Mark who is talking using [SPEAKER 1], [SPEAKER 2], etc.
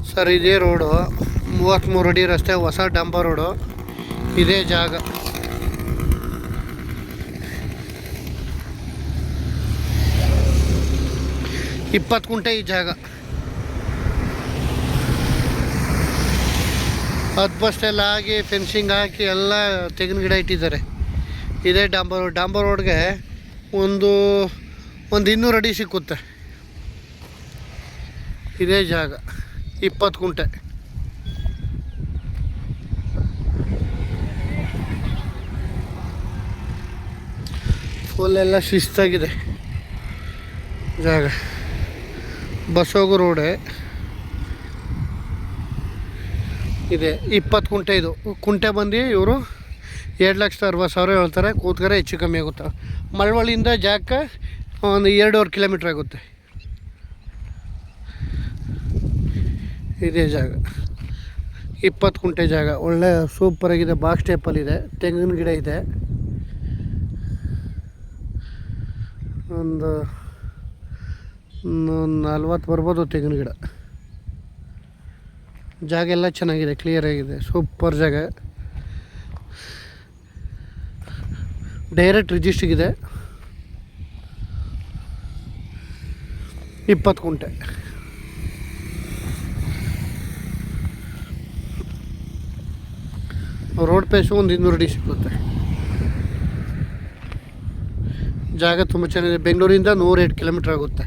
[SPEAKER 1] Sir ಇದೇ road 33 ಅಡಿ ರಸ್ತೆ, ಹೊಸ ಡಂಬರ್ ರೋಡು. ಇದೇ ಜಾಗ. ಇಪ್ಪತ್ತು ಗುಂಟೆ ಈ ಜಾಗ. 10 ಬಸ್ಟೆಲ್ಲ ಆಗಿ ಫೆನ್ಸಿಂಗ್ ಹಾಕಿ ಎಲ್ಲ ತೆಂಗಿನ ಗಿಡ ಇಟ್ಟಿದ್ದಾರೆ. ಇದೇ ಡಂಬರ್ ರೋಡ್ಗೆ ಒಂದು 200 ಅಡಿ ಸಿಕ್ಕುತ್ತೆ. ಇದೇ ಜಾಗ 20 ಗುಂಟೆ. ಫುಲ್ಲೆಲ್ಲ ಶಿಸ್ತಾಗಿದೆ ಜಾಗ. ಬಸ್ ಹೋಗೋ ರೋಡೇ ಇದೆ. 20 ಗುಂಟೆ. ಇದು ಕುಂಟೆ ಬಂದು ಇವರು 2,60,000 ಹೇಳ್ತಾರೆ. ಕೂತ್ಕರೆ ಹೆಚ್ಚು ಕಮ್ಮಿ ಆಗುತ್ತೆ. ಮಳವಳ್ಳಿಯಿಂದ ಜಾಗಕ್ಕೆ ಒಂದು 2.5 ಕಿಲೋಮೀಟ್ರ್ ಆಗುತ್ತೆ. ಇದೇ ಜಾಗ 20 ಗುಂಟೆ ಜಾಗ. ಒಳ್ಳೆ ಸೂಪರಾಗಿದೆ. ಬಾಕ್ಸ್ ಟೈಪಲ್ಲಿದೆ. ತೆಂಗಿನ ಗಿಡ ಇದೆ. ಒಂದು 40 ಬರ್ಬೋದು ತೆಂಗಿನ ಗಿಡ. ಜಾಗ ಎಲ್ಲ ಚೆನ್ನಾಗಿದೆ, ಕ್ಲಿಯರಾಗಿದೆ, ಸೂಪರ್ ಜಾಗ. ಡೈರೆಕ್ಟ್ ರಿಜಿಸ್ಟ್ರಿಗಿದೆ. 20 ಗುಂಟೆ. ರೋಡ್ ಪೇಸು ಒಂದು 200 ಅಡಿ ಸಿಗುತ್ತೆ. ಜಾಗ ತುಂಬ ಚೆನ್ನಾಗಿದೆ. ಬೆಂಗಳೂರಿಂದ 108 ಕಿಲೋಮೀಟ್ರ್ ಆಗುತ್ತೆ.